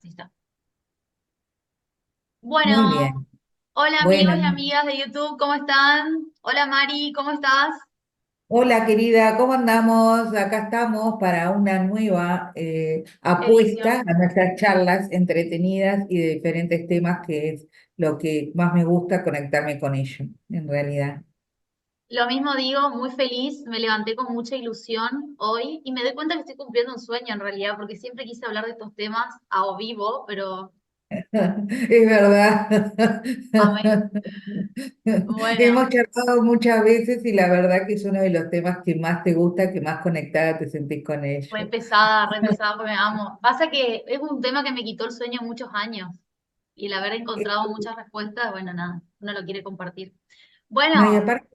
Ahí está. Muy Bueno, bien. hola amigos Bueno, y amigas de YouTube, ¿cómo están? Hola Mari, ¿cómo estás? hola querida, ¿cómo andamos? Acá estamos para una nueva apuesta Edición. a nuestras charlas entretenidas y de diferentes temas, que es lo que más me gusta conectarme con ellos, en realidad. Lo mismo digo, muy feliz, me levanté con mucha ilusión hoy y me doy cuenta que estoy cumpliendo un sueño en realidad, porque siempre quise hablar de estos temas a o vivo, pero Es verdad. amé. Bueno, Hemos charlado muchas veces y la verdad que es uno de los temas que más te gusta, que más conectada te sentís con ellos. re pesada, porque me amo. Pasa que es un tema que me quitó el sueño muchos años y el haber encontrado muchas respuestas, bueno, nada, uno lo quiere compartir. No, y Bueno, aparte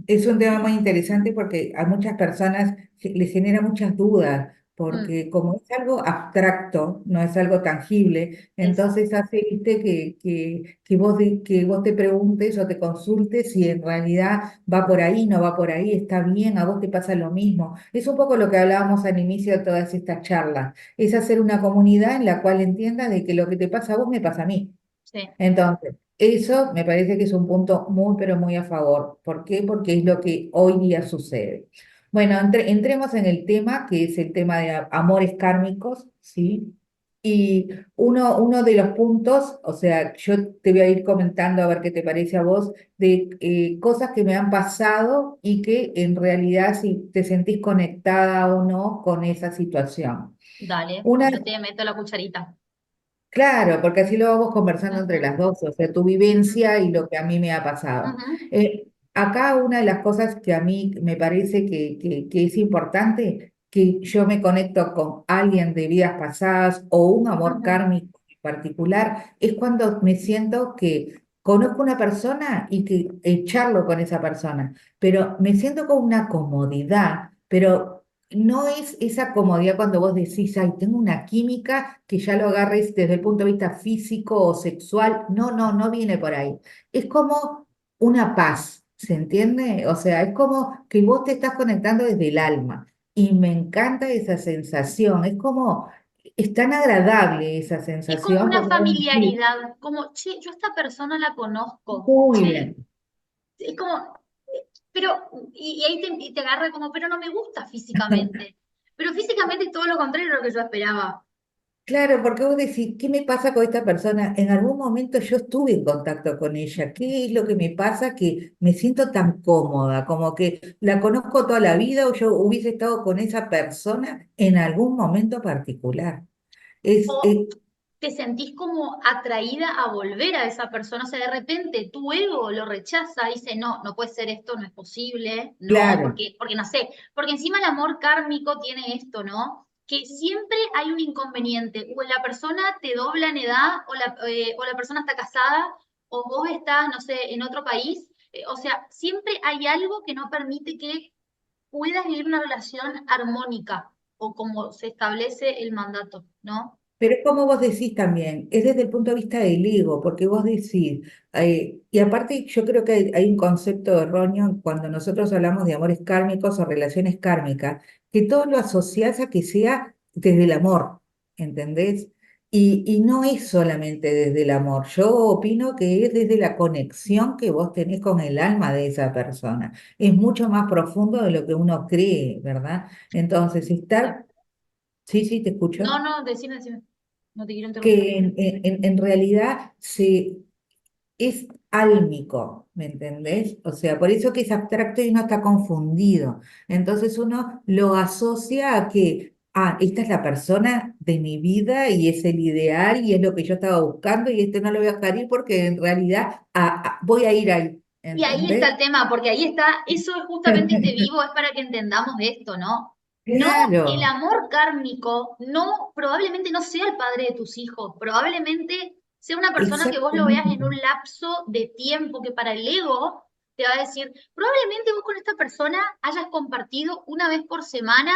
es un tema muy sí, interesante porque a muchas personas les genera muchas dudas, mm, porque como es algo abstracto, no es algo tangible, eso. entonces hace, viste, que vos te preguntes o te consultes si en realidad va por ahí, no va por ahí, está bien, a vos te pasa lo mismo. Es un poco lo que hablábamos al inicio de todas estas charlas, es hacer una comunidad en la cual entiendas de que lo que te pasa a vos me pasa a mí. Sí. Entonces, eso me parece que es un punto muy, pero muy a favor. ¿Por qué? Porque es lo que hoy día sucede. Bueno, entremos en el tema, que es el tema de amores kármicos, ¿sí? Y uno de los puntos, o sea, yo te voy a ir comentando a ver qué te parece a vos, de cosas que me han pasado y que en realidad si te sentís conectada o no con esa situación. Dale, Una yo te meto la cucharita. Claro, porque así lo vamos conversando entre Ujú, las dos, o sea, tu ujú, vivencia y lo que a mí me ha pasado. ujú, Acá una de las cosas que a mí me parece que es importante, que yo me conecto con alguien de vidas pasadas o un amor ujú. kármico en particular, es cuando me siento que conozco una persona y que charlo con esa persona, pero me siento con una comodidad, pero no es esa comodidad cuando vos decís, ay, tengo una química que ya lo agarres desde el punto de vista físico o sexual. No, no, no viene por ahí. Es como una paz, ¿se entiende? O sea, es como que vos te estás conectando desde el alma. Y me encanta esa sensación. Es como, es tan agradable esa Es como sensación una porque vos decís, familiaridad, como, che, yo a esta persona la conozco, muy che, bien. es como, pero, y ahí y te agarra como, pero no me gusta físicamente. Pero físicamente es todo lo contrario de lo que yo esperaba. Claro, porque vos decís, ¿qué me pasa con esta persona? En algún momento yo estuve en contacto con ella. ¿Qué es lo que me pasa que me siento tan cómoda? Como que la conozco toda la vida o yo hubiese estado con esa persona en algún momento particular. O Es te sentís como atraída a volver a esa persona, o sea, de repente tu ego lo rechaza, dice, no, no puede ser esto, no es posible, no, claro, porque no sé, porque encima el amor kármico tiene esto, ¿no? Que siempre hay un inconveniente, o la persona te dobla en edad, o la persona está casada, o vos estás, no sé, en otro país, o sea, siempre hay algo que no permite que puedas vivir una relación armónica, o como se establece el mandato, ¿no? pero como vos decís también, es desde el punto de vista del ego, porque vos decís, y aparte yo creo que hay un concepto erróneo cuando nosotros hablamos de amores kármicos o relaciones kármicas, que todo lo asociás a que sea desde el amor, ¿entendés? Y no es solamente desde el amor, yo opino que es desde la conexión que vos tenés con el alma de esa persona. Es mucho más profundo de lo que uno cree, ¿verdad? Entonces, Mira, sí, sí, te escucho no, no, decime, decime. No te quiero interrumpir. que en realidad es álmico, ¿me entendés? O sea, por eso que es abstracto y uno está confundido. Entonces uno lo asocia a que, esta es la persona de mi vida y es el ideal y es lo que yo estaba buscando y este no lo voy a dejar ir porque en realidad voy a ir ahí, Y ahí está ¿entendés? el tema, porque ahí está, eso es justamente este vivo, es para que entendamos esto, ¿no? No, el Claro, amor kármico, no, probablemente no sea el padre de tus hijos, probablemente sea una persona que vos lo veas en exactamente. un lapso de tiempo que para el ego te va a decir, probablemente vos con esta persona hayas compartido una vez por semana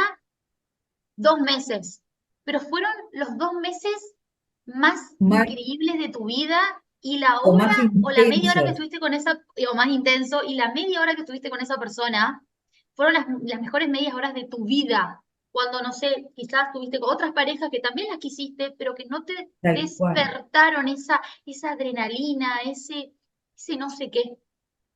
2 meses, pero fueron los 2 meses más Más increíbles de tu vida y la o hora más o la media hora que intensos. estuviste con esa, o más intenso, y la media hora que estuviste con esa persona fueron las mejores medias horas de tu vida. cuando, no sé, quizás tuviste con otras parejas que también las quisiste, pero que no te tal cual. despertaron esa adrenalina, ese no sé qué,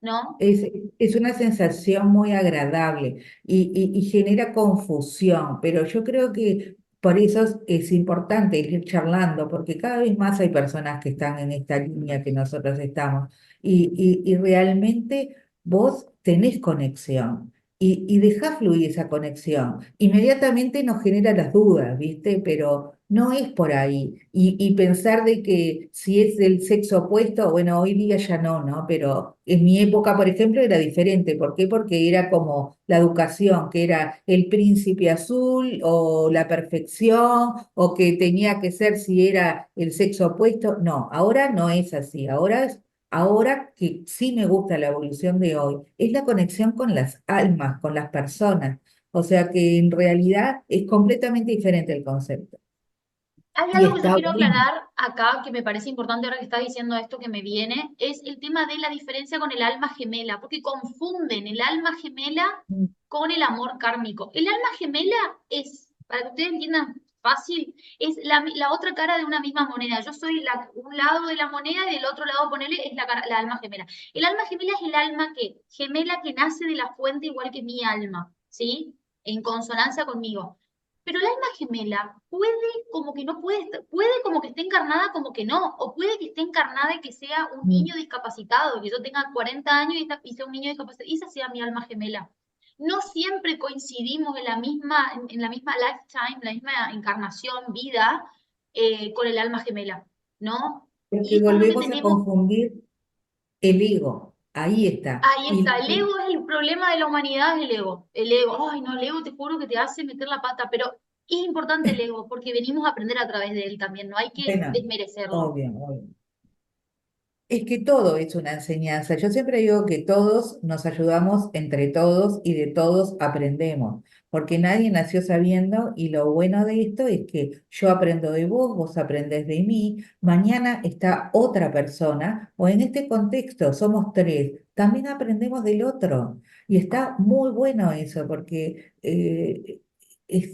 ¿no? Es, es una sensación muy agradable y genera confusión, pero yo creo que por eso es importante ir charlando, porque cada vez más hay personas que están en esta línea que nosotros estamos y realmente vos tenés conexión y dejá fluir esa conexión. Inmediatamente nos genera las dudas, ¿viste? Pero no es por ahí. Y pensar de que si es del sexo opuesto, bueno, hoy día ya no, ¿no? Pero en mi época, por ejemplo, era diferente. ¿Por qué? Porque era como la educación, que era el príncipe azul o la perfección, o que tenía que ser si era el sexo opuesto. No, ahora no es así. Ahora que sí me gusta la evolución de hoy, es la conexión con las almas, con las personas. O sea que en realidad es completamente diferente el concepto. Hay Y algo que yo está quiero bueno. aclarar acá, que me parece importante ahora que estás diciendo esto que me viene, es el tema de la diferencia con el alma gemela, porque confunden el alma gemela Mm, con el amor kármico. El alma gemela es, para que ustedes entiendan fácil, es la otra cara de una misma moneda. Yo soy un lado de la moneda y del otro lado, ponerle, es la alma gemela. El alma gemela es el alma gemela que nace de la fuente igual que mi alma, ¿sí? En consonancia conmigo. Pero el alma gemela puede como que no puede, puede como que esté encarnada como que no, o puede que esté encarnada y que sea un mm. niño discapacitado, que yo tenga 40 años y sea un niño discapacitado, y esa sea mi alma gemela. No siempre coincidimos en la misma lifetime, la misma encarnación, vida, con el alma gemela, ¿no? Y Porque es como que volvemos a tenemos, confundir el ego. Ahí está. ahí está, el ego es el problema de la humanidad, es el ego. El ego, ay no, el ego te juro que te hace meter la pata, pero es importante el ego, porque venimos a aprender a través de él también, no hay que Bueno, desmerecerlo. obvio, obvio. Es que todo es una enseñanza. Yo siempre digo que todos nos ayudamos entre todos y de todos aprendemos, porque nadie nació sabiendo y lo bueno de esto es que yo aprendo de vos, vos aprendés de mí, mañana está otra persona o en este contexto somos tres, también aprendemos del otro. Y está muy bueno eso, porque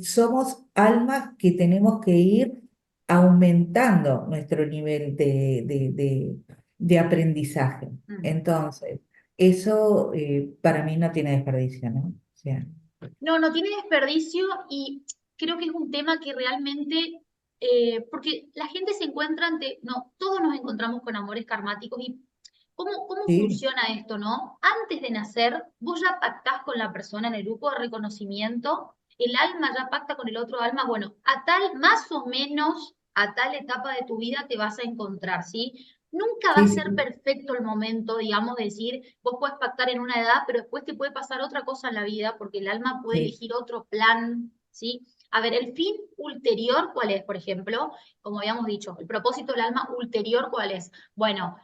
somos almas que tenemos que ir aumentando nuestro nivel de aprendizaje. Mm. Entonces, eso para mí no tiene desperdicio, ¿no? O sea, No, no tiene desperdicio y creo que es un tema que realmente, porque la gente se encuentra ante, no, todos nos encontramos con amores karmáticos y ¿cómo sí, funciona esto, no? Antes de nacer, vos ya pactás con la persona en el grupo de reconocimiento, el alma ya pacta con el otro alma, bueno, a tal, más o menos, a tal etapa de tu vida te vas a encontrar, ¿sí? Nunca va a sí, ser sí, perfecto el momento, digamos, de decir, vos puedes pactar en una edad, pero después te puede pasar otra cosa en la vida, porque el alma puede sí. elegir otro plan, ¿sí? A ver, el fin ulterior, ¿cuál es, por ejemplo? Como habíamos dicho, el propósito del alma ulterior, ¿cuál es? Bueno,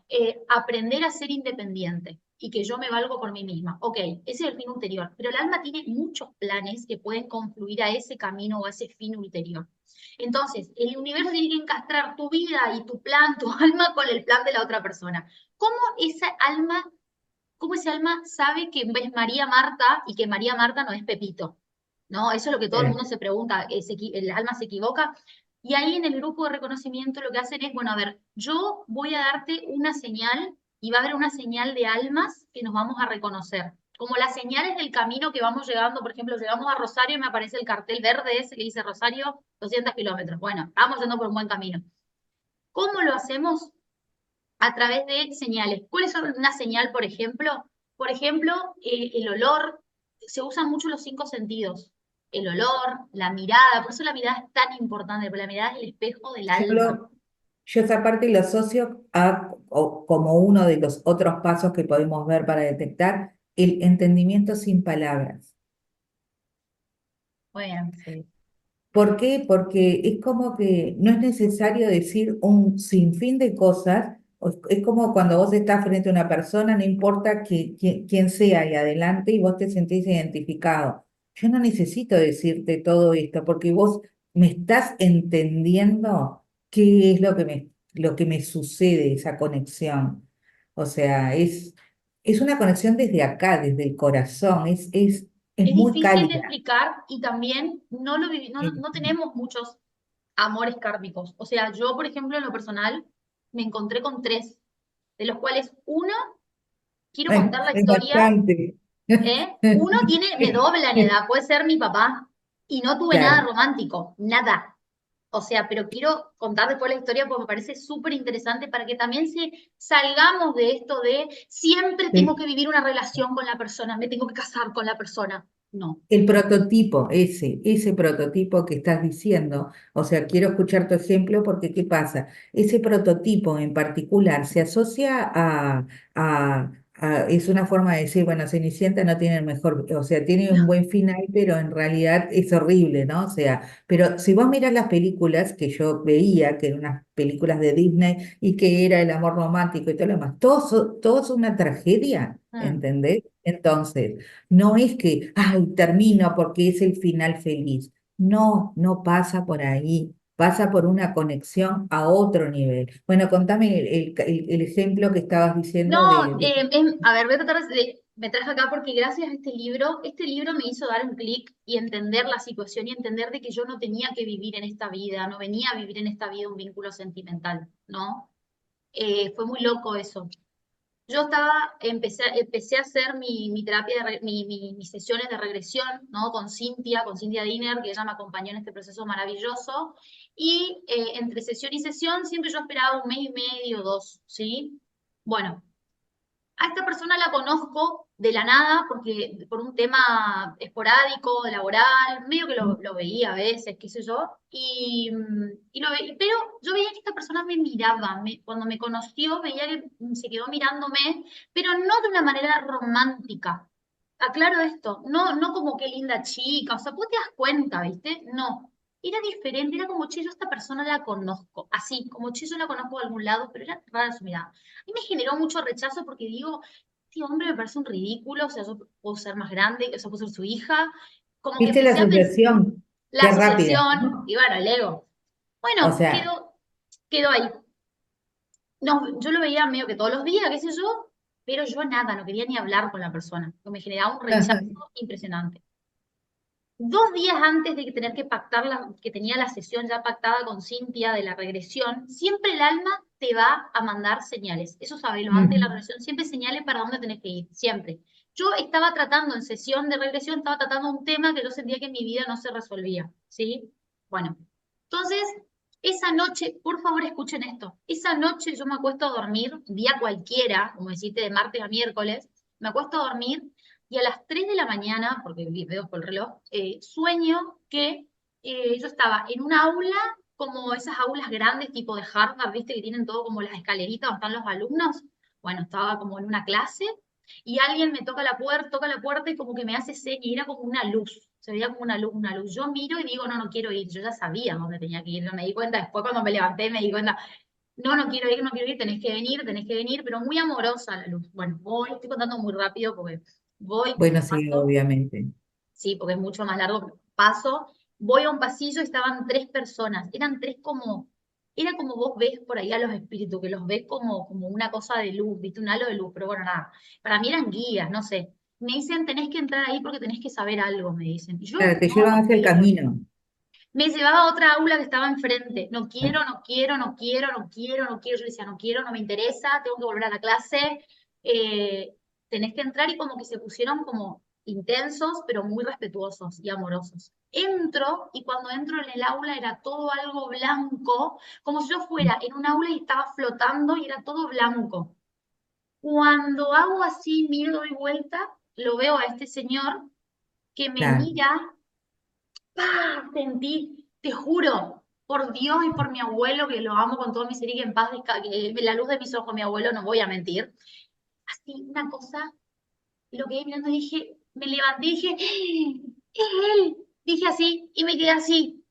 aprender a ser independiente y que yo me valgo por mí misma. Ok, ese es el fin ulterior, pero el alma tiene muchos planes que pueden confluir a ese camino o a ese fin ulterior. Entonces, el universo tiene que encastrar tu vida y tu plan, tu alma con el plan de la otra persona. ¿Cómo esa alma, cómo ese alma sabe que es María Marta y que María Marta no es Pepito? ¿No? Eso es lo que todo el mundo se pregunta, el alma se equivoca. Y ahí en el grupo de reconocimiento lo que hacen es, bueno, a ver, yo voy a darte una señal y va a haber una señal de almas que nos vamos a reconocer. Como las señales del camino que vamos llegando, por ejemplo, llegamos a Rosario y me aparece el cartel verde ese que dice Rosario, 200 kilómetros. Bueno, estamos yendo por un buen camino. ¿Cómo lo hacemos? A través de señales. ¿Cuáles son una señal, por ejemplo? Por ejemplo, el olor. Se usan mucho los cinco sentidos. El olor, la mirada. Por eso la mirada es tan importante, porque la mirada es el espejo del Yo, alma. yo esa parte lo asocio como uno de los otros pasos que podemos ver para detectar el entendimiento sin palabras. Bueno, sí. ¿Por qué? Porque es como que no es necesario decir un sinfín de cosas. Es como cuando vos estás frente a una persona, no importa quién sea y adelante, y vos te sentís identificado. Yo no necesito decirte todo esto porque vos me estás entendiendo qué es lo que me sucede, esa conexión. O sea, es una conexión desde acá, desde el corazón. Es es Es muy difícil de cálida. explicar y también Eh, no tenemos muchos amores kármicos. O sea, yo, por ejemplo, en lo personal, me encontré con tres, de los cuales uno, quiero contar la Es historia, bastante. uno me dobla en edad, puede ser mi papá, y no tuve nada Claro. romántico, nada. O sea, pero quiero contar después la historia porque me parece súper interesante para que también salgamos de esto de siempre tengo Sí. que vivir una relación con la persona, me tengo que casar con la persona. No. El prototipo, ese prototipo que estás diciendo, o sea, quiero escuchar tu ejemplo porque ¿qué pasa? Ese prototipo en particular se asocia es una forma de decir, bueno, Cenicienta no tiene el mejor, o sea, tiene un buen final, pero en realidad es horrible, ¿no? O sea, pero si vos miras las películas que yo veía, que eran unas películas de Disney y que era el amor romántico y todo lo demás, todo es una tragedia, Mm. ¿entendés? Entonces... No es que, ay, termino porque es el final feliz. No, no pasa por ahí. Pasa por una conexión a otro nivel. Bueno, contame el ejemplo que estabas No, diciendo a ver, voy a tratar me traje acá porque gracias a este libro me hizo dar un clic y entender la situación y entender de que yo no tenía que vivir en esta vida, no venía a vivir en esta vida un vínculo sentimental, ¿no? Fue muy loco eso. Yo empecé a hacer mi terapia, mis sesiones de regresión, ¿no? Con Cintia Diner, que ella me acompañó en este proceso maravilloso. Y entre sesión y sesión siempre yo esperaba un mes y medio, dos, ¿sí? Bueno, a esta persona la conozco de la nada porque por un tema esporádico, laboral, medio que lo veía a veces, qué sé yo, pero yo veía que esta persona me miraba, cuando me conoció veía que se quedó mirándome, pero no de una manera romántica. Aclaro esto, no como qué linda chica, o sea, vos te das cuenta, ¿viste? No, era diferente, era como, che, yo a esta persona la conozco, así, como, che, yo la conozco de algún lado, pero era rara su mirada. Y me generó mucho rechazo porque digo, este hombre me parece un ridículo, o sea, yo puedo ser más grande, o sea, puedo ser su hija. Como que ¿viste la empecé a pensar asociación? la Qué rápida, asociación ¿no? y bueno, el ego. O Bueno, sea, quedó ahí. No, yo lo veía medio que todos los días, qué sé yo, pero yo nada, no quería ni hablar con la persona, porque me generaba un rechazo impresionante. 2 días antes de que tener que pactar, que tenía la sesión ya pactada con Cintia de la regresión, siempre el alma te va a mandar señales. Eso sabelo, antes de la ujú, regresión, siempre señales para dónde tenés que ir, siempre. Yo estaba tratando en sesión de regresión, estaba tratando un tema que yo sentía que en mi vida no se resolvía, ¿sí? Bueno, entonces, esa noche, por favor escuchen esto, esa noche yo me acuesto a dormir, día cualquiera, como deciste, de martes a miércoles, me acuesto a dormir y a las 3 de la mañana, porque veo por el reloj, sueño que yo estaba en un aula, como esas aulas grandes tipo de Harvard, ¿viste? Que tienen todo como las escaleritas donde están los alumnos. Bueno, estaba como en una clase y alguien me toca la puerta y como que me hace seña y era como una luz. Se veía como una luz, una luz. Yo miro y digo, no, no quiero ir. Yo ya sabía dónde tenía que ir. No me di cuenta después cuando me levanté, me di cuenta, no, no quiero ir, no quiero ir, tenés que venir, pero muy amorosa la luz. Bueno, voy, estoy contando muy rápido porque voy, bueno, sí, paso, obviamente. sí, porque es mucho más largo, paso, voy a un pasillo y estaban tres personas, eran tres como, era como vos ves por ahí a los espíritus, que los ves como una cosa de luz, viste, un halo de luz, pero bueno, nada, para mí eran guías, no sé. Me dicen, tenés que entrar ahí porque tenés que saber algo, me dicen. Y yo, Claro, te no, llevan no hacia el quiero. camino. Me llevaba a otra aula que estaba enfrente. No quiero, no quiero, no quiero, no quiero, no quiero. Yo decía, no quiero, no me interesa, tengo que volver a la clase. Eh, Tenés que entrar y como que se pusieron como intensos, pero muy respetuosos y amorosos. Entro y cuando entro en el aula era todo algo blanco, como si yo fuera en un aula y estaba flotando y era todo blanco. Cuando hago así, miro, doy vuelta, lo veo a este señor que me Claro, mira. ¡Pah! Sentí, te juro, por Dios y por mi abuelo, que lo amo con toda mi ser y que en paz, que la luz de mis ojos, mi abuelo, no voy a mentir. Así, una cosa, lo que mirando y dije, me levanté y dije, ¡Es él! Dije así, y me quedé así.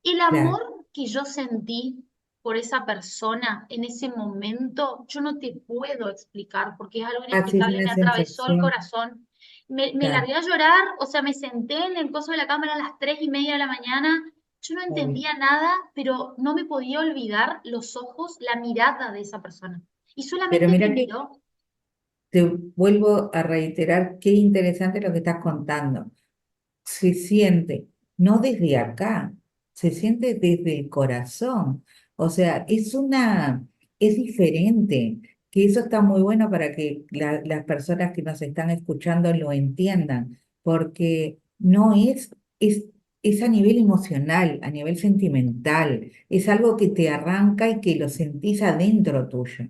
El claro. amor que yo sentí por esa persona en ese momento, yo no te puedo explicar porque es algo Así es inexplicable, una me atravesó el sensación. corazón. Me Claro, largué a llorar, o sea, me senté en el coso de la cámara a las 3:30 de la mañana. Yo no obvio. entendía nada, pero no me podía olvidar los ojos, la mirada de esa persona. Y Pero solamente me mira que miró. te vuelvo a reiterar qué interesante lo que estás contando. Se siente, no desde acá, se siente desde el corazón. O sea, es diferente, que eso está muy bueno para que las personas que nos están escuchando lo entiendan, porque no es a nivel emocional, a nivel sentimental, es algo que te arranca y que lo sentís adentro tuyo.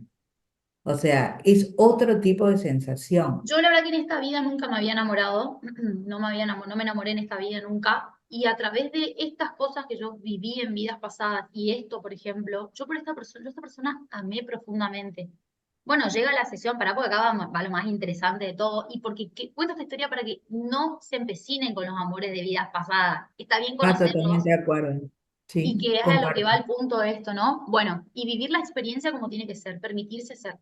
O sea, es otro tipo de sensación. Yo la verdad que en esta vida nunca me había enamorado, no me enamoré en esta vida nunca, y a través de estas cosas que yo viví en vidas pasadas, y esto, por ejemplo, yo a esta persona amé profundamente. Bueno, llega la sesión, para porque acá va lo más interesante de todo, y porque cuento esta historia para que no se empecinen con los amores de vidas pasadas. Está bien Va conocerlos, totalmente de acuerdo. y Sí, que es a lo que comparto. va el punto de esto, ¿no? Bueno, y vivir la experiencia como tiene que ser, permitirse ser.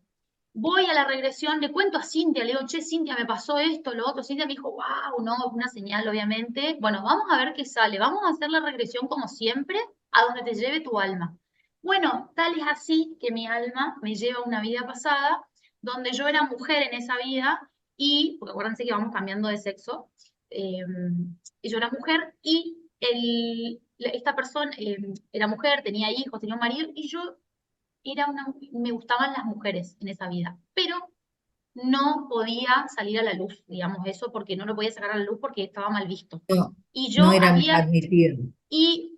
Voy a la regresión, le cuento a Cintia, le digo, che, Cintia, me pasó esto, lo otro. Cintia me dijo, wow, no, es una señal, obviamente. Bueno, vamos a ver qué sale. Vamos a hacer la regresión como siempre, a donde te lleve tu alma. Bueno, tal es así que mi alma me lleva a una vida pasada, donde yo era mujer en esa vida, y, porque acuérdense que vamos cambiando de sexo, y yo era mujer, y esta persona era mujer, tenía hijos, tenía un marido, y yo me gustaban las mujeres en esa vida, pero no podía salir a la luz, digamos eso, porque no lo podía sacar a la luz porque estaba mal visto. No, Y no yo era había, admitido. y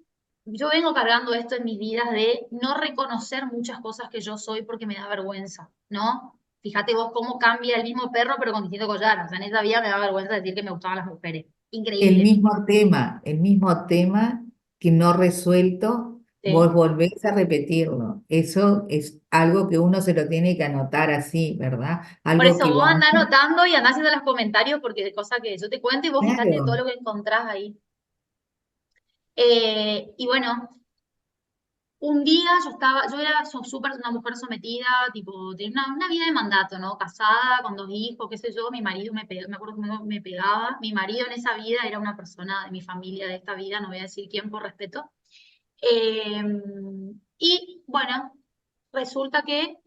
yo vengo cargando esto en mis vidas de no reconocer muchas cosas que yo soy porque me da vergüenza, ¿no? Fíjate vos cómo cambia el mismo perro pero con distinto collar. O sea, en esa vida me da vergüenza decir que me gustaban las mujeres. Increíble. El mismo tema que no resuelto, vos Sí. volvés a repetirlo. Eso es algo que uno se lo tiene que anotar así, ¿verdad? Por Algo eso que vos va, andás anotando y andás haciendo los comentarios porque de cosas que yo te cuento y vos fíjate todo claro. lo que encontrás ahí. Y bueno, un día yo era súper una mujer sometida, tipo, tenía una vida de mandato, ¿no? Casada, con dos hijos, qué sé yo, mi marido me acuerdo que me pegaba, mi marido en esa vida era una persona de mi familia, de esta vida, no voy a decir quién por respeto. Eh, y bueno, resulta que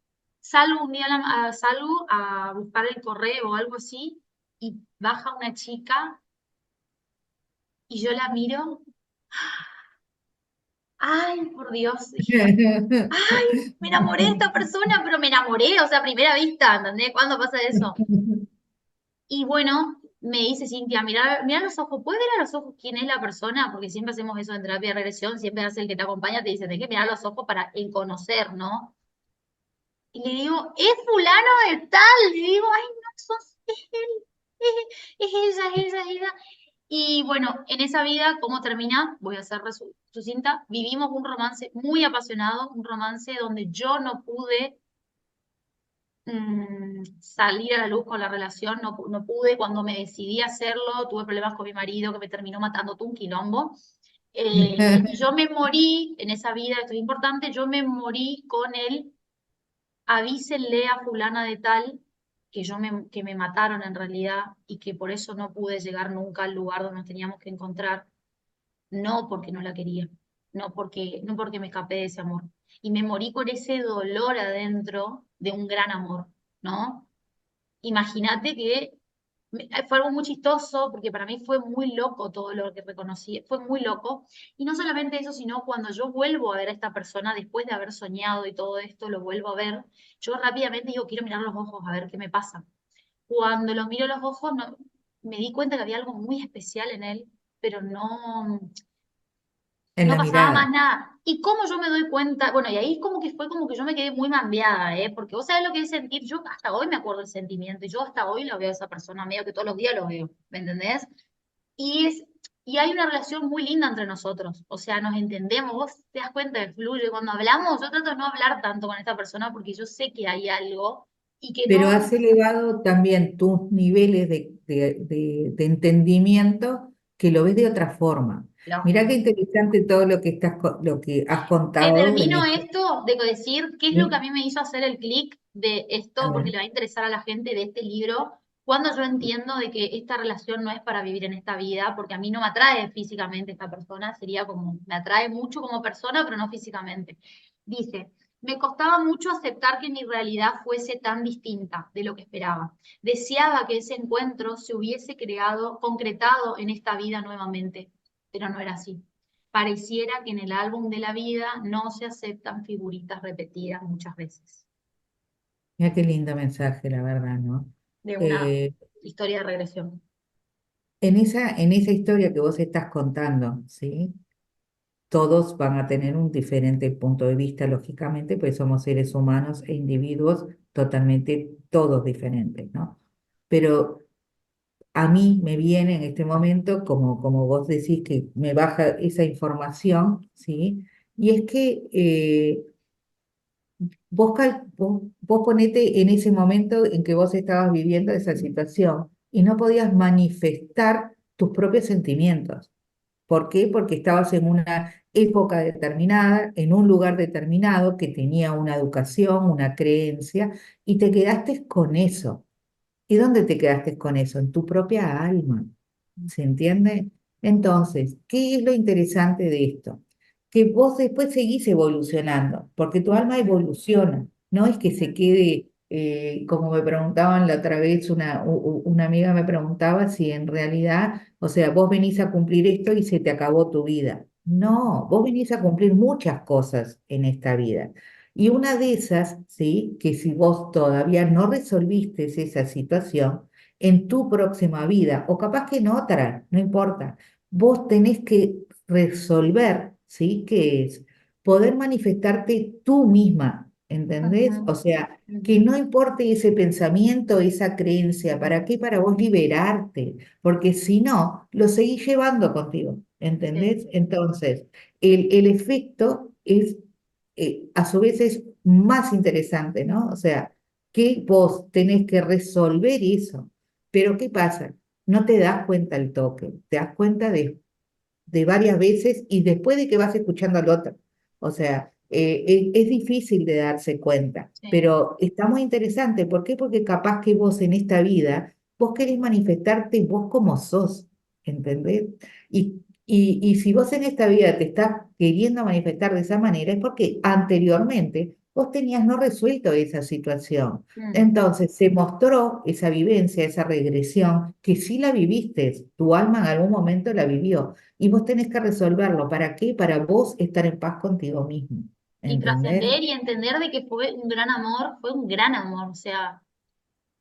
salgo un día, salgo a buscar el correo o algo así, y baja una chica y yo la miro, ay, por Dios, dije, ay, me enamoré de esta persona, pero me enamoré, o sea, a primera vista, ¿entendés? ¿Cuándo pasa eso? Y bueno, me dice Cintia, mira los ojos, ¿puedes ver a los ojos quién es la persona? Porque siempre hacemos eso en terapia de regresión, siempre hace el que te acompaña, te dice, tenés que mirar los ojos para conocer, ¿no? Y le digo, es fulano de tal, le digo, ay, no, es él, es ella, es ella, es ella. Y bueno, en esa vida, ¿cómo termina? Voy a ser sucinta. Vivimos un romance muy apasionado, un romance donde yo no pude salir a la luz con la relación, no pude, cuando me decidí a hacerlo, tuve problemas con mi marido que me terminó matando, todo un quilombo. Y yo me morí en esa vida, esto es importante, yo me morí con él, avísenle a fulana de tal que me mataron en realidad y que por eso no pude llegar nunca al lugar donde nos teníamos que encontrar, no porque no la quería, no porque me escapé de ese amor. Y me morí con ese dolor adentro de un gran amor, ¿no? Imagínate que fue algo muy chistoso porque para mí fue muy loco todo lo que reconocí, fue muy loco. Y no solamente eso, sino cuando yo vuelvo a ver a esta persona después de haber soñado y todo esto, lo vuelvo a ver, yo rápidamente digo, quiero mirar los ojos a ver qué me pasa. Cuando lo miro a los ojos, me di cuenta que había algo muy especial en él, pero En no la pasaba más mirada. nada. Y cómo yo me doy cuenta, bueno, y ahí como que fue como que yo me quedé muy mambiada, ¿eh? Porque vos sabés lo que es sentir, yo hasta hoy me acuerdo del sentimiento, y yo hasta hoy lo veo a esa persona, medio que todos los días lo veo, ¿me entendés? Y es, y hay una relación muy linda entre nosotros, o sea, nos entendemos, vos te das cuenta que fluye, cuando hablamos, yo trato de no hablar tanto con esta persona porque yo sé que hay algo, y que Pero no, has elevado también tus niveles de entendimiento que lo ves de otra forma. Mirá qué lógico. interesante todo lo que lo que has Te contado en termino esto. esto de decir qué es lo que a ¿Sí? mí me hizo hacer el clic de A esto, porque ver. le va a interesar a la gente de este libro, cuando yo entiendo de que esta relación no es para vivir en esta vida, porque a mí no me atrae físicamente esta persona, sería como, me atrae mucho como persona, pero no físicamente. Dice, Me costaba mucho aceptar que mi realidad fuese tan distinta de lo que esperaba. Deseaba que ese encuentro se hubiese creado, concretado en esta vida nuevamente, pero no era así. Pareciera que en el álbum de la vida no se aceptan figuritas repetidas muchas veces, Mira qué lindo mensaje, la verdad, ¿no? de una Eh, historia de regresión. en esa historia que vos estás contando, ¿sí? Todos van a tener un diferente punto de vista, lógicamente, pues somos seres humanos e individuos totalmente todos diferentes, ¿no? Pero a mí me viene en este momento, como vos decís, que me baja esa información, ¿sí? Y es que vos ponete en ese momento en que vos estabas viviendo esa situación y no podías manifestar tus propios sentimientos. ¿Por qué? Porque estabas en una época determinada, en un lugar determinado que tenía una educación, una creencia, y te quedaste con eso. ¿Y dónde te quedaste con eso? En tu propia alma. ¿Se entiende? Entonces, ¿qué es lo interesante de esto? Que vos después seguís evolucionando, porque tu alma evoluciona, no es que se quede, como me preguntaban la otra vez, una amiga me preguntaba si en realidad, o sea, vos venís a cumplir esto y se te acabó tu vida. No, vos venís a cumplir muchas cosas en esta vida. Y una de esas, ¿sí? Que si vos todavía no resolviste esa situación, en tu próxima vida, o capaz que en otra, no importa, vos tenés que resolver, ¿sí? Que es poder manifestarte tú misma, ¿entendés? Ujú, O sea, que ujú. no importe ese pensamiento, esa creencia, ¿para qué? Para vos liberarte, porque si no, lo seguís llevando contigo, Sí, ¿entendés? Entonces, el efecto es a su vez es más interesante, ¿no? O sea, que vos tenés que resolver eso. Pero ¿qué pasa? No te das cuenta al toque, te das cuenta de varias veces y después de que vas escuchando al otro. O sea, es difícil de darse cuenta, sí. pero está muy interesante. ¿Por qué? Porque capaz que vos en esta vida, vos querés manifestarte vos como sos, ¿entendés? Y si vos en esta vida te estás queriendo manifestar de esa manera, es porque anteriormente vos tenías no resuelto esa situación. Mm. Entonces se mostró esa vivencia, esa regresión, que sí la viviste, tu alma en algún momento la vivió. Y vos tenés que resolverlo. ¿Para qué? Para vos estar en paz contigo mismo. Y ¿Entendés? trascender y entender de que fue un gran amor, fue un gran amor, o sea,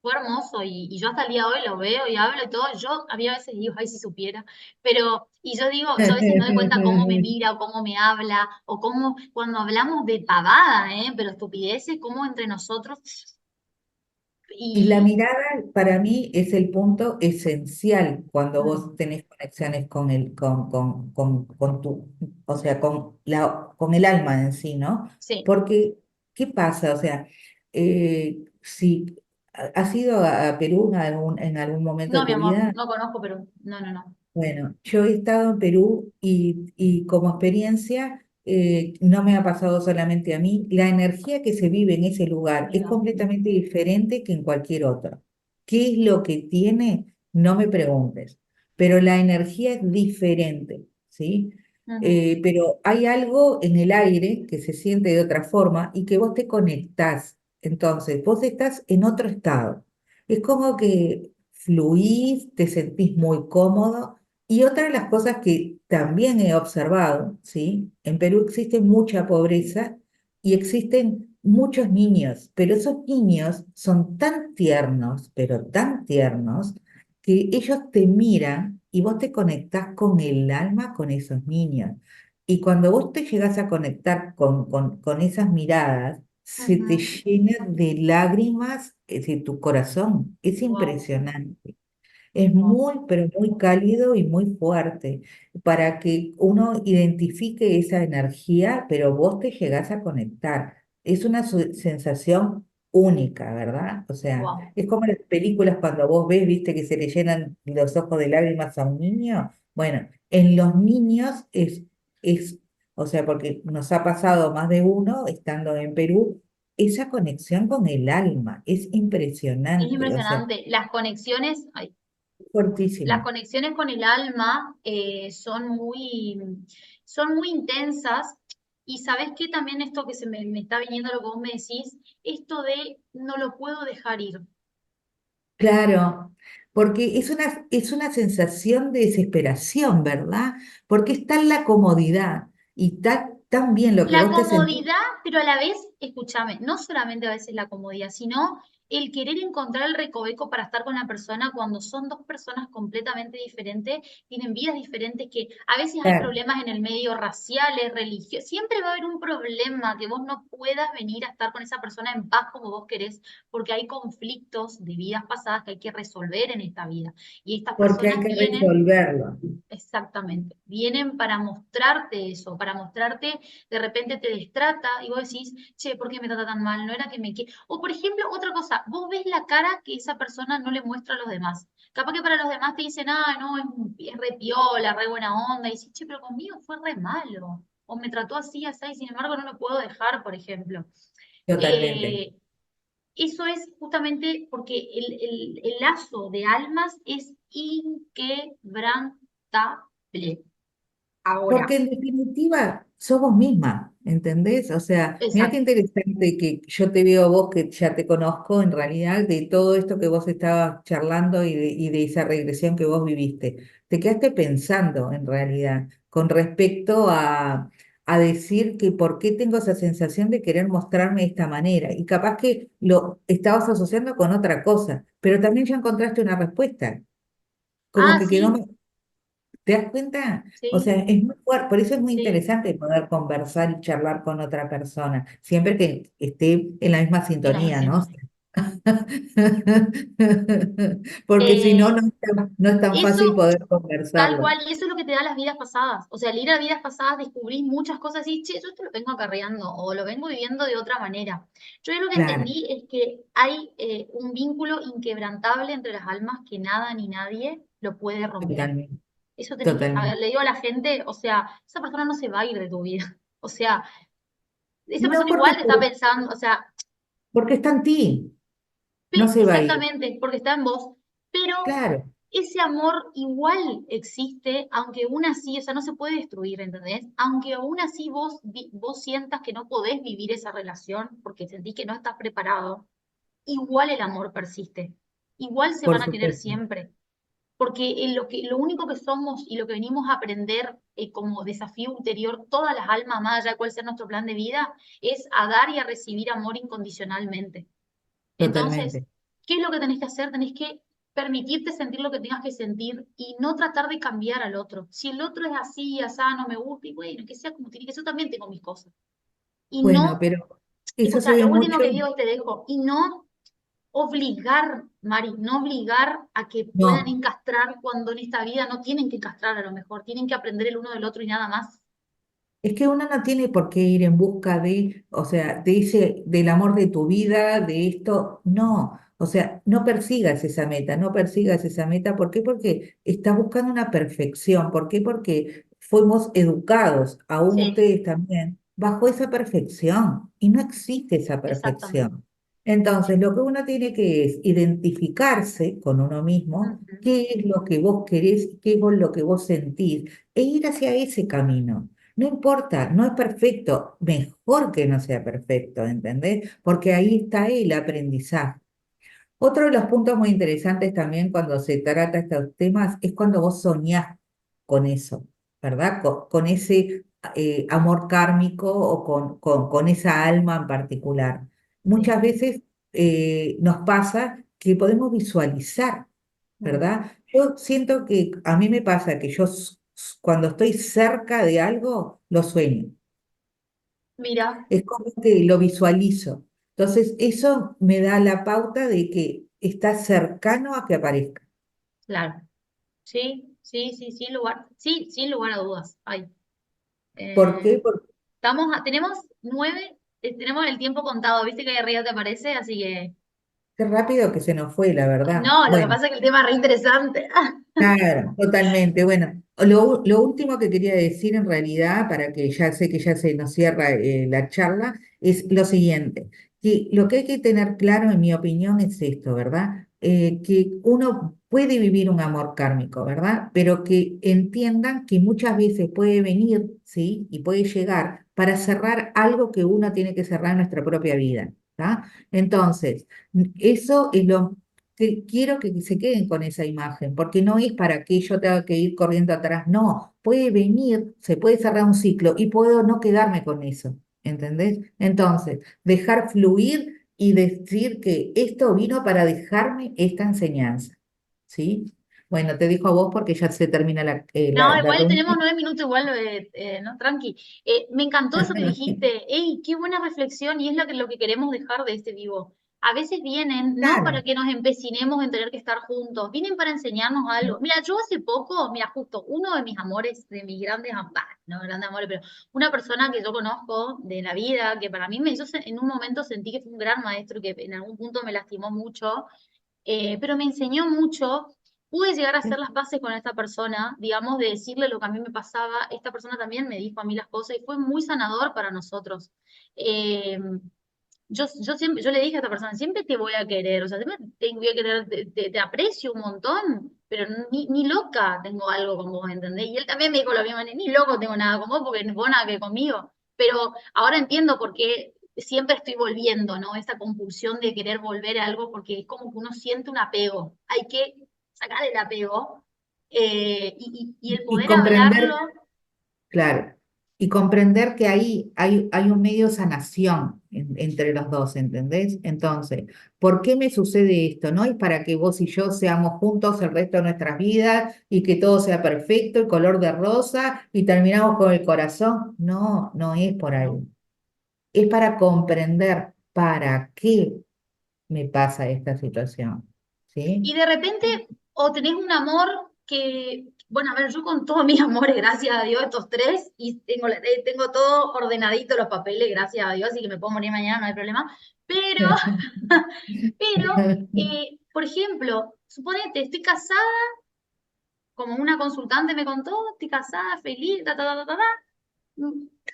fue hermoso y yo hasta el día de hoy lo veo y hablo y todo, yo había veces digo, ay, si supiera, pero, y yo digo, yo a veces me doy cuenta cómo me mira o cómo me habla, o cómo, cuando hablamos de pavada, pero estupideces, cómo entre nosotros, Y la y mirada para mí es el punto esencial cuando mm, vos tenés conexiones con tu, o sea, con el alma en sí, ¿no? sí, Porque, ¿qué pasa? O sea, si has ido a Perú en algún momento no, de mi tu amor, vida. no conozco, pero no, no, no. Bueno, yo he estado en Perú y como experiencia no me ha pasado solamente a mí, la energía que se vive en ese lugar es Mira. completamente diferente que en cualquier otro. ¿Qué es lo que tiene? No me preguntes, pero la energía es diferente, ¿sí? Ujú. Pero hay algo en el aire que se siente de otra forma y que vos te conectás. Entonces, vos estás en otro estado. Es como que fluís, te sentís muy cómodo y otra de las cosas que también he observado, ¿sí? En Perú existe mucha pobreza y existen muchos niños, pero esos niños son tan tiernos, pero tan tiernos, que ellos te miran y vos te conectás con el alma con esos niños. Y cuando vos te llegás a conectar con esas miradas, se te Ujú. llena de lágrimas de tu corazón. Es Wow, impresionante. Es wow. muy, pero muy cálido y muy fuerte para que uno identifique esa energía, pero vos te llegás a conectar. Es una sensación única, ¿verdad? O sea, Wow. es como las películas cuando vos ves, viste, que se le llenan los ojos de lágrimas a un niño. Bueno, en los niños es, o sea, porque nos ha pasado más de uno estando en Perú, esa conexión con el alma es Es impresionante, o sea, impresionante. Las conexiones, ay, las fuertísimo. conexiones con el alma son muy intensas. Y sabes qué también esto que me está viniendo lo que vos me decís, esto de no lo puedo dejar ir. Claro, porque es una sensación de desesperación, ¿verdad? Porque está en la comodidad y tan bien lo que La vos te sentís. comodidad, pero a la vez, escúchame, no solamente a veces la comodidad, sino el querer encontrar el recoveco para estar con la persona cuando son dos personas completamente diferentes, tienen vidas diferentes, que a veces hay Claro, problemas en el medio raciales, religiosos, siempre va a haber un problema que vos no puedas venir a estar con esa persona en paz como vos querés, porque hay conflictos de vidas pasadas que hay que resolver en esta vida. Y estas porque hay personas que vienen. resolverlo. Exactamente. Vienen para mostrarte eso, para mostrarte, de repente te destrata y vos decís, che, ¿por qué me trata tan mal? No era que me quiere. O por ejemplo, otra cosa, vos ves la cara que esa persona no le muestra a los demás. Capaz que para los demás te dicen, ah, no, es re piola, re buena onda, y decís, che, pero conmigo fue re malo. O me trató así, así, y sin embargo no lo puedo dejar, por ejemplo. Totalmente. Eh, Eso es justamente porque el lazo de almas es inquebrantable. Porque Ahora, en definitiva sos vos misma, ¿entendés? O sea, mira qué exacto. interesante que yo te veo a vos, que ya te conozco en realidad, de todo esto que vos estabas charlando y de esa regresión que vos viviste. Te quedaste pensando en realidad con respecto a decir que por qué tengo esa sensación de querer mostrarme de esta manera. Y capaz que lo estabas asociando con otra cosa, pero también ya encontraste una respuesta. Como Ah, que quedó. sí, ¿Te das cuenta? O sea, sí, es muy fuerte, por eso es muy sí, interesante poder conversar y charlar con otra persona, siempre que esté en la misma en la misma sintonía, ¿no? sintonía. Porque si no, Eh, no es tan Eso, fácil poder tal conversarlo. cual, y eso es lo que te da las vidas pasadas. O sea, al ir a vidas pasadas descubrís muchas cosas y, che, yo esto lo vengo acarreando o lo vengo viviendo de otra manera. Yo lo que Claro, entendí es que hay un vínculo inquebrantable entre las almas que nada ni nadie lo puede romper. totalmente, Eso tenés que, a ver, totalmente. le digo a la gente, o sea, esa persona no se va a ir de tu vida. O sea, esa No persona igual porque, te está pensando, o sea, porque está en ti, no se va a ir. exactamente, porque está en vos, pero Claro, ese amor igual existe, aunque aún así, o sea, no se puede destruir, ¿entendés? Aunque aún así vos sientas que no podés vivir esa relación porque sentís que no estás preparado, igual el amor persiste, igual se por van a querer supuesto, siempre. Porque lo único que somos y lo que venimos a aprender como desafío ulterior, todas las almas, más allá de cuál sea nuestro plan de vida, es a dar y a recibir amor incondicionalmente. Entonces, totalmente. ¿qué es lo que tenés que hacer? Tenés que permitirte sentir lo que tengas que sentir y no tratar de cambiar al otro. Si el otro es así, asá, no me gusta, y bueno, que sea como tiene que ser, yo también tengo mis cosas. Y Bueno, no, pero eso se escucha, ve lo último mucho. que digo y te dejo, y no obligar, Mari, no obligar a que puedan No. encastrar cuando en esta vida no tienen que castrar a lo mejor, tienen que aprender el uno del otro y nada más. Es que uno no tiene por qué ir en busca de, o sea, de ese, del amor de tu vida, de esto, no. O sea, no persigas esa meta, no persigas esa meta. ¿Por qué? Porque estás buscando una perfección. ¿Por qué? Porque fuimos educados, aún Sí, ustedes también, bajo esa perfección. Y no existe esa exactamente. perfección. Entonces, lo que uno tiene que es identificarse con uno mismo, Ujú. qué es lo que vos querés, qué es lo que vos sentís, e ir hacia ese camino. No importa, no es perfecto, mejor que no sea perfecto, ¿entendés? Porque ahí está el aprendizaje. Otro de los puntos muy interesantes también cuando se trata estos temas es cuando vos soñás con eso, ¿verdad? Con ese amor kármico o con esa alma en particular. Sí. Muchas veces nos pasa que podemos visualizar, Mm. ¿verdad? Yo siento que a mí me pasa que cuando estoy cerca de algo, lo sueño. Mira, Es como que lo visualizo. Entonces, eso me da la pauta de que está cercano a que aparezca. claro. Sí, sí, sí, sin lugar a dudas. Ay, ¿Por eh, qué? Porque tenemos 9, tenemos el tiempo contado, viste que ahí arriba te aparece, así que qué rápido que se nos fue, la verdad. no, lo que Bueno, pasa es que el tema es re interesante. claro, totalmente. Bueno, lo último que quería decir en realidad, para que ya sé que ya se nos cierra la charla, es lo siguiente, que lo que hay que tener claro, en mi opinión, es esto, ¿verdad? que uno puede vivir un amor kármico, ¿verdad? Pero que entiendan que muchas veces puede venir, ¿sí? Y puede llegar para cerrar algo que uno tiene que cerrar en nuestra propia vida, ¿tá? Entonces, eso es lo que quiero que se queden con esa imagen, porque no es para que yo tenga que ir corriendo atrás, no, puede venir, se puede cerrar un ciclo y puedo no quedarme con eso, ¿entendés? Entonces, dejar fluir y decir que esto vino para dejarme esta enseñanza, ¿sí? Bueno, te dejo a vos porque ya se termina No, la igual reunión. tenemos 9 minutos, igual, no, tranqui. Me encantó eso que dijiste. ¡Ey, qué buena reflexión! Y es lo que queremos dejar de este vivo. A veces vienen no para Claro, que nos empecinemos en tener que estar juntos, vienen para enseñarnos algo. Mira, yo hace poco, mira, justo uno de mis amores, de mis grandes, no grandes amores, pero una persona que yo conozco de la vida, que para mí en un momento sentí que fue un gran maestro, que en algún punto me lastimó mucho, pero me enseñó mucho. Pude llegar a hacer las paces con esta persona, digamos, de decirle lo que a mí me pasaba. Esta persona también me dijo a mí las cosas y fue muy sanador para nosotros. Eh, yo le dije a esta persona, siempre te voy a querer, o sea, siempre te voy a querer, te aprecio un montón, pero ni loca tengo algo con vos, ¿entendés? Y él también me dijo lo mismo, ni loco tengo nada con vos, porque vos nada que conmigo. Pero ahora entiendo por qué siempre estoy volviendo, ¿no? Esa compulsión de querer volver a algo, porque es como que uno siente un apego. Hay que sacar el apego, y el y poder hablarlo. comprender, claro, y comprender que ahí hay un medio de sanación entre los dos, ¿entendés? Entonces, ¿por qué me sucede esto? No es para que vos y yo seamos juntos el resto de nuestras vidas y que todo sea perfecto, el color de rosa y terminamos con el corazón. No, no es por ahí. No. Es para comprender para qué me pasa esta situación, Y ¿sí? de repente, o tenés un amor que, bueno, a ver, yo con todos mis amores, gracias a Dios, estos tres, y tengo todo ordenadito los papeles, gracias a Dios, así que me puedo morir mañana, no hay problema. Pero, por ejemplo, suponete, estoy casada, como una consultante me contó, estoy casada, feliz, ta, ta, ta, ta, ta, ta,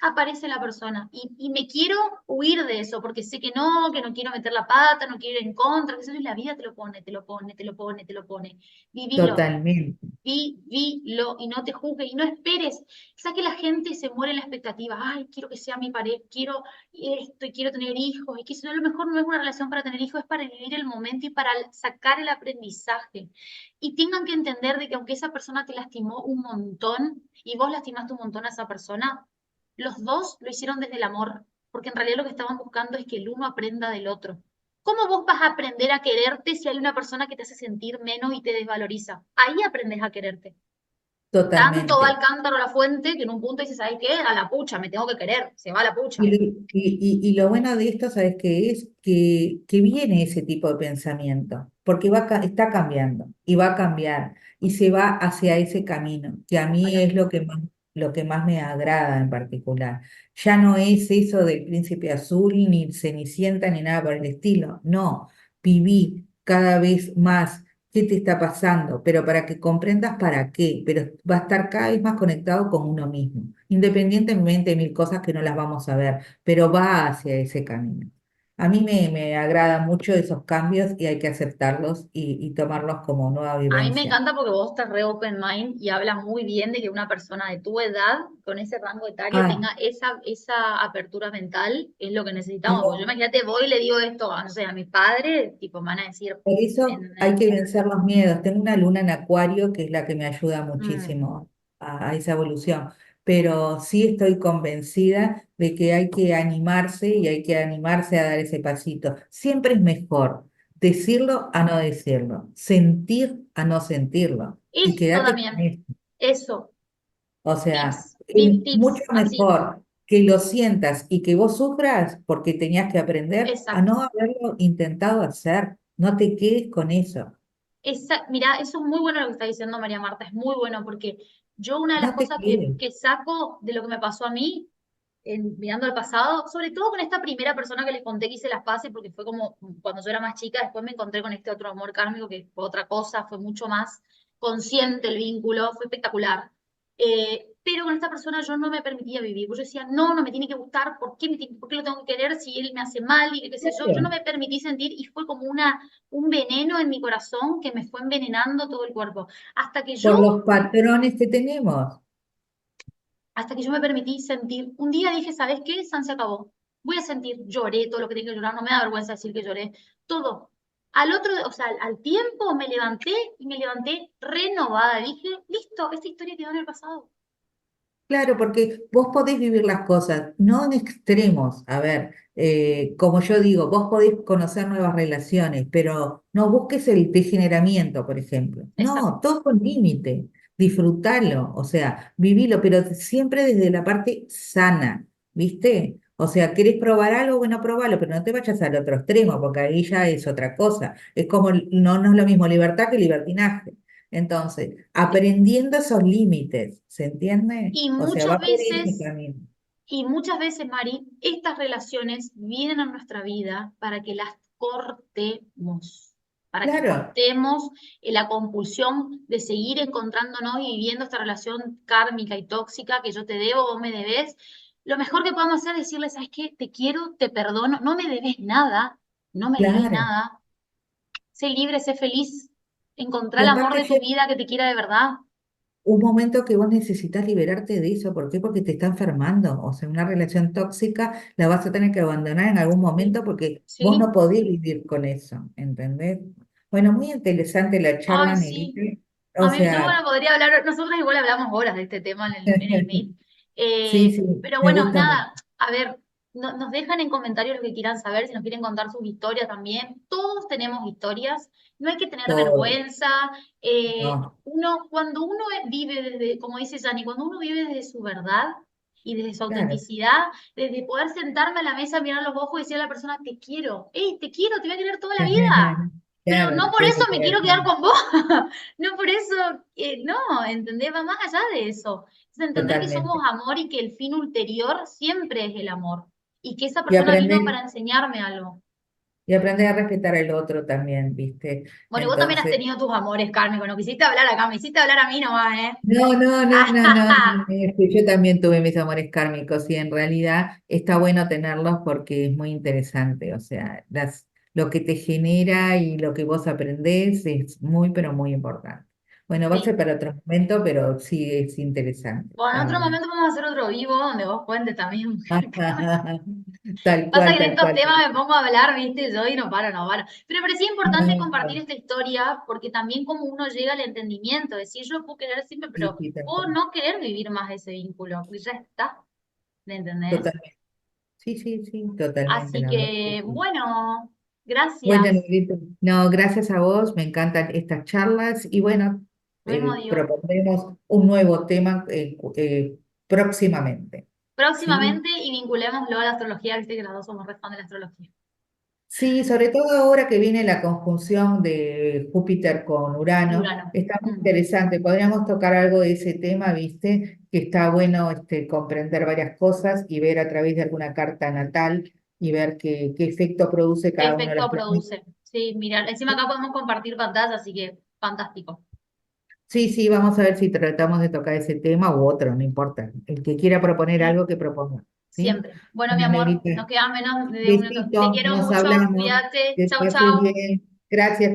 aparece la persona y me quiero huir de eso porque sé que no quiero meter la pata, no quiero ir en contra, que eso es la vida, te lo pone, te lo pone, te lo pone, te lo pone. Vivilo, Totalmente. vivilo y no te juzgues y no esperes. Sabes que la gente se muere en la expectativa, ay, quiero que sea mi pareja, quiero esto y quiero tener hijos y que si no, a lo mejor no es una relación para tener hijos, es para vivir el momento y para sacar el aprendizaje. Y tengan que entender de que aunque esa persona te lastimó un montón y vos lastimaste un montón a esa persona, los dos lo hicieron desde el amor, porque en realidad lo que estaban buscando es que el uno aprenda del otro. ¿Cómo vos vas a aprender a quererte si hay una persona que te hace sentir menos y te desvaloriza? Ahí aprendes a quererte. Tanto va el Totalmente. cántaro a la fuente que en un punto dices, ¿sabes qué? A la pucha, me tengo que querer, se va a la pucha. Y lo bueno de esto, ¿sabes qué es? Que viene ese tipo de pensamiento, porque está cambiando y va a cambiar y se va hacia ese camino, que a mí Bueno, es lo que más me agrada en particular. Ya no es eso del príncipe azul, ni Cenicienta, ni nada por el estilo. No, viví cada vez más qué te está pasando, pero para que comprendas para qué, pero va a estar cada vez más conectado con uno mismo, independientemente de mil cosas que no las vamos a ver, pero va hacia ese camino. A mí me agrada mucho esos cambios y hay que aceptarlos y tomarlos como nueva a mí me vivencia. encanta porque vos estás re open mind y hablas muy bien de que una persona de tu edad, con ese rango etario, Ah, tenga esa apertura mental, es lo que necesitamos. Porque yo no, imagínate, voy y le digo esto, no sé, a mi padre, tipo, me van a decir, por eso hay ¿entendés? que vencer los miedos. Tengo una luna en Acuario que es la que me ayuda Mm. muchísimo a esa evolución, pero sí estoy convencida de que hay que animarse y hay que animarse a dar ese pasito. Siempre es mejor decirlo a no decirlo, sentir a no sentirlo y Esto quédate con también, eso. eso, O sea, tips, es mucho tips, así, mejor que lo sientas y que vos sufras porque tenías que aprender a exacto. no haberlo intentado hacer. No te quedes con eso. Mira, eso es muy bueno lo que está diciendo María Marta, es muy bueno porque yo una de las No te cosas quedes. que saco de lo que me pasó a mí, mirando al pasado, sobre todo con esta primera persona que les conté que hice las paces, porque fue como cuando yo era más chica, después me encontré con este otro amor kármico que fue otra cosa, fue mucho más consciente el vínculo, fue espectacular. Pero con esta persona yo no me permitía vivir. Yo decía, no, no me tiene que gustar, ¿por qué lo tengo que querer si él me hace mal? Y qué sé yo. Yo no Claro, me permití sentir y fue como un veneno en mi corazón que me fue envenenando todo el cuerpo. Hasta que por yo los patrones que tenemos. hasta que yo me permití sentir. Un día dije, ¿sabes qué? San se acabó. Voy a sentir, lloré todo lo que tenía que llorar, no me da vergüenza decir que lloré, todo. Al otro, o sea, al tiempo me levanté y me levanté renovada. Dije, listo, esta historia quedó en el pasado. Claro, porque vos podés vivir las cosas, no en extremos. A ver, como yo digo, vos podés conocer nuevas relaciones, pero no busques el degeneramiento, por ejemplo. Exacto. No, todo con límite. Disfrútalo, o sea, vivilo, pero siempre desde la parte sana, ¿viste? O sea, ¿querés probar algo? Bueno, probalo, pero no te vayas al otro extremo, porque ahí ya es otra cosa. Es como, no es lo mismo libertad que libertinaje. Entonces, aprendiendo esos límites, ¿se entiende? Y O sea, va muchas por ese veces, camino. y muchas veces, Mari, estas relaciones vienen a nuestra vida para que las cortemos, para que Claro, cortemos la compulsión de seguir encontrándonos y viviendo esta relación kármica y tóxica que yo te debo, vos me debes. Lo mejor que podemos hacer es decirle, ¿sabes qué? Te quiero, te perdono, no me debes nada, no me debes claro. nada. Sé libre, sé feliz. Encontrá Y el amor aparte, de tu Fer, vida que te quiera de verdad. un momento que vos necesitas liberarte de eso. ¿Por qué? Porque te está enfermando. O sea, una relación tóxica la vas a tener que abandonar en algún Sí, momento porque vos no sí. podés vivir con eso, ¿entendés? Bueno, muy interesante la charla, Ay, sí. Nelly. O A mí, yo, sea, bueno, podría hablar, nosotros igual hablamos horas de este tema en el Meet. sí, sí, Pero me bueno, gusta mucho. nada, a ver, nos dejan en comentarios lo que quieran saber, si nos quieren contar sus historias también. Todos tenemos historias, no hay que tener Todo. vergüenza. No, Cuando uno vive desde, como dice Yanni, cuando uno vive desde su verdad y desde su claro. autenticidad, desde poder sentarme a la mesa, mirar los ojos y decirle a la persona, te quiero, hey, te quiero, te voy a querer toda la vida. Pero no Claro, por eso eso te me voy a quiero quedar decir. con vos. No por eso, no, ¿entendés? Va más allá de eso. Es entender que somos Totalmente. amor y que el fin ulterior siempre es el amor. Y que esa Y persona vino aprender, para enseñarme algo. y aprender a respetar al otro también, ¿viste? Bueno, y vos también has Entonces, tenido tus amores kármicos. No quisiste hablar acá, me hiciste hablar a mí nomás, ¿eh? no, no, no, no, no. Yo también tuve mis amores kármicos y en realidad está bueno tenerlos porque es muy interesante. O sea, lo que te genera y lo que vos aprendés es muy, pero muy importante. Bueno, va a ser Sí. para otro momento, pero sí es interesante. Bueno, Está en otro bueno. momento vamos a hacer otro vivo donde vos cuentes también mujer kármica. Tal Pasa cual, que de tal estos cual. temas me pongo a hablar, ¿viste? Yo y no paro, no paro. Pero me parecía importante No, compartir no, esta historia porque también como uno llega al entendimiento, decir yo puedo querer siempre, sí, pero sí, tal puedo cual. no querer vivir más ese vínculo, porque ya está, ¿me entendés? Totalmente. Sí, sí, sí, totalmente, Así la verdad que que, sí. bueno, Bueno, gracias. Negrito, no, gracias a vos, me encantan estas charlas y bueno, Lo mismo digo. propondremos un nuevo tema próximamente. ¿Sí? Próximamente y vinculémoslo a la astrología, viste que los dos somos re fan de la astrología. Sí, sobre todo ahora que viene la conjunción de Júpiter con Urano, Urano. está muy Mm. interesante. Podríamos tocar algo de ese tema, ¿viste? Que está bueno comprender varias cosas y ver a través de alguna carta natal y ver qué efecto produce ¿Qué cada uno de los efecto planetas. produce? Sí, mira, encima acá podemos compartir pantalla, así que fantástico. Sí, sí, vamos a ver si tratamos de tocar ese tema u otro, no importa. El que quiera proponer Sí. algo que proponga. ¿Sí? Siempre. Bueno, mi Bueno, amor, Negrita, nos queda menos de un minuto. Te besito, quiero nos mucho, hablamos, cuídate. que Chau, pases chau. bien. Gracias.